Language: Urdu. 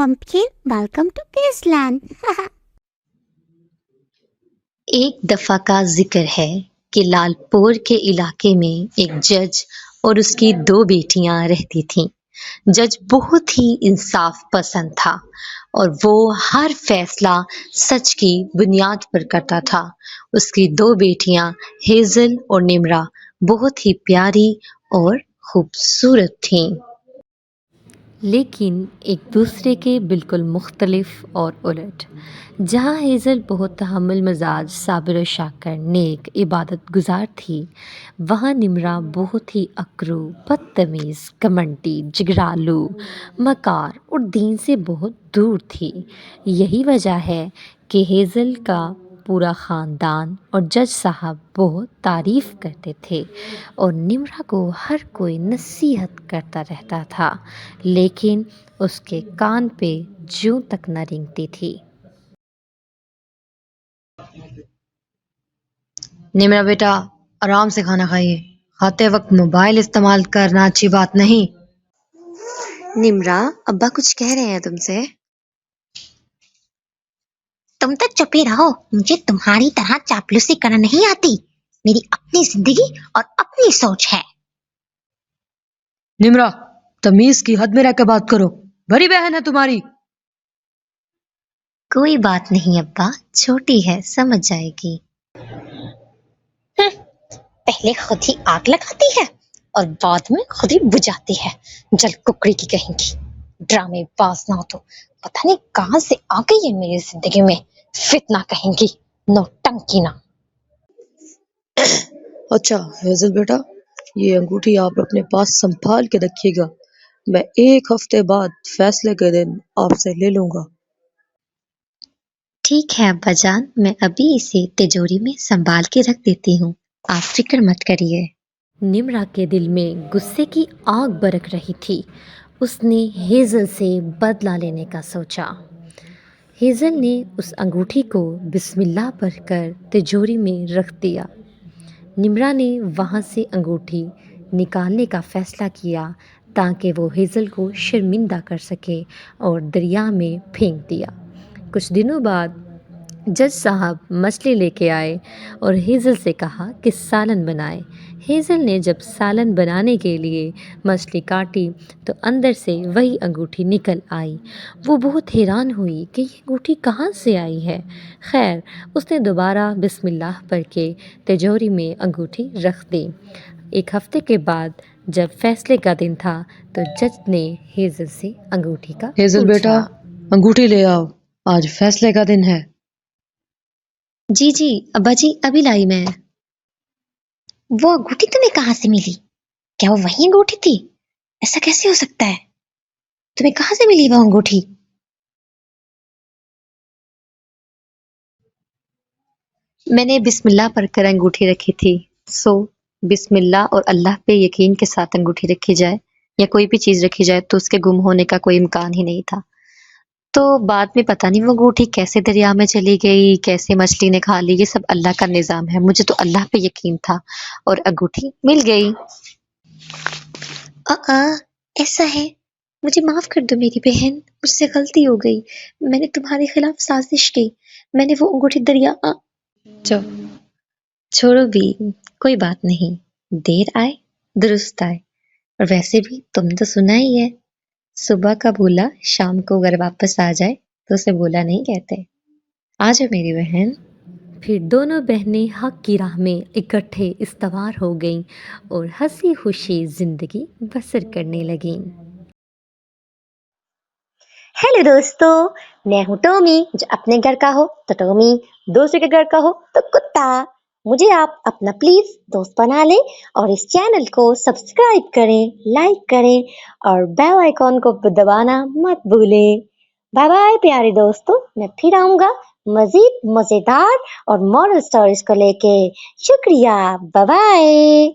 Pumpkin, welcome to Kidsland. ایک دفعہ کا ذکر ہے کہ لالپور کے علاقے میں ایک جج اور اس کی 2 بیٹیاں رہتی تھیں۔ جج بہت ہی انصاف پسند تھا اور وہ ہر فیصلہ سچ کی بنیاد پر کرتا تھا۔ اس کی 2 بیٹیاں ہیزل اور نمرا بہت ہی پیاری اور خوبصورت تھیں، لیکن ایک دوسرے کے بالکل مختلف اور الٹ۔ جہاں ہیزل بہت تحمل مزاج، صابر و شاکر، نیک، عبادت گزار تھی، وہاں نمرا بہت ہی اکرو، بدتمیز، گھمنڈی، جگرالو، مکار اور دین سے بہت دور تھی۔ یہی وجہ ہے کہ ہیزل کا پورا خاندان اور جج صاحب بہت تعریف کرتے تھے اور نمرا کو ہر کوئی نصیحت کرتا رہتا تھا، لیکن اس کے کان پہ جوں تک نہ رینگتی تھی۔ نمرا بیٹا، آرام سے کھانا کھائیے، کھاتے وقت موبائل استعمال کرنا اچھی بات نہیں۔ نمرا، ابا کچھ کہہ رہے ہیں تم سے۔ تم تو چپ ہی رہو، مجھے تمہاری طرح چاپلوسی کرنا نہیں آتی۔ میری اپنی زندگی اور اپنی سوچ ہے۔ نمرا، تمیز کی حد میں رہ کے بات کرو، بڑی بہن ہے تمہاری۔ کوئی بات نہیں ابا، چھوٹی ہے، سمجھ جائے گی۔ پہلے خود ہی آگ لگاتی ہے اور بعد میں خود ہی بجھاتی ہے، جل ککڑی کی کہیں گی۔ ڈرامے باز نہ ہو تو پتہ نہیں کہاں سے آ گئی ہے میری زندگی میں، فتنہ کہیں گی، نوٹنکی نہ۔ اچھا ہیزل بیٹا، یہ انگوٹھی آپ اپنے پاس سنبھال کے رکھیے گا، میں 1 ہفتے بعد فیصلے کے دن آپ سے لے لوں گا۔ ٹھیک ہے ابا جان، میں ابھی اسے تجوری میں سنبھال کے رکھ دیتی ہوں، آپ فکر مت کریے۔ نمرا کے دل میں غصے کی آگ برک رہی تھی۔ اس نے ہیزل سے بدلہ لینے کا سوچا۔ ہیزل نے اس انگوٹھی کو بسم اللہ پڑھ کر تجوری میں رکھ دیا۔ نمرا نے وہاں سے انگوٹھی نکالنے کا فیصلہ کیا تاکہ وہ ہیزل کو شرمندہ کر سکے اور دریا میں پھینک دیا۔ کچھ دنوں بعد جج صاحب مچھلی لے کے آئے اور ہیزل سے کہا کہ سالن بنائے۔ ہیزل نے جب سالن بنانے کے لیے مچھلی کاٹی تو اندر سے وہی انگوٹھی نکل آئی۔ وہ بہت حیران ہوئی کہ یہ انگوٹھی کہاں سے آئی ہے۔ خیر، اس نے دوبارہ بسم اللہ پڑھ کے تجوری میں انگوٹھی رکھ دی۔ 1 ہفتے کے بعد جب فیصلے کا دن تھا تو جج نے ہیزل سے انگوٹھی کا ہیزل بیٹا، پوچھا۔ انگوٹھی لے آؤ، آج فیصلے کا دن ہے۔ جی جی ابا جی، ابھی لائی میں۔ وہ انگوٹھی تمہیں کہاں سے ملی؟ کیا وہ وہی انگوٹھی تھی؟ ایسا کیسے ہو سکتا ہے؟ تمہیں کہاں سے ملی وہ انگوٹھی؟ میں نے بسم اللہ پڑھ کر انگوٹھی رکھی تھی، بسم اللہ اور اللہ پہ یقین کے ساتھ انگوٹھی رکھی جائے یا کوئی بھی چیز رکھی جائے تو اس کے گم ہونے کا کوئی امکان ہی نہیں تھا۔ تو بعد میں پتہ نہیں وہ انگوٹھی کیسے دریا میں چلی گئی، کیسے مچھلی نے کھا لی، یہ سب اللہ کا نظام ہے۔ مجھے تو اللہ پہ یقین تھا اور انگوٹھی مل گئی۔ ایسا ہے، مجھے معاف کر دو میری بہن، مجھ سے غلطی ہو گئی، میں نے تمہارے خلاف سازش کی، میں نے وہ انگوٹھی دریا چھوڑو بھی، کوئی بات نہیں، دیر آئے درست آئے۔ اور ویسے بھی تم نے تو سنا ہی ہے، صبح کا بھولا شام کو اگر واپس آ جائے تو اسے بھولا نہیں کہتے۔ آ جاؤ میری بہن۔ پھر دونوں بہنیں حق کی راہ میں اکٹھے استوار ہو گئیں اور ہنسی خوشی زندگی بسر کرنے لگیں۔ ہیلو دوستو، میں ہوں ٹومی، جو اپنے گھر کا ہو تو ٹومی، دوسرے کے گھر کا ہو تو کتا۔ مجھے آپ اپنا پلیز دوست بنا لیں اور اس چینل کو سبسکرائب کریں، لائک کریں اور بیل آئیکن کو دبانا مت بھولیں۔ بائے بائے پیارے دوستو، میں پھر آؤں گا مزید مزیدار اور مورل سٹوریز کو لے کے۔ شکریہ، بائے بائے۔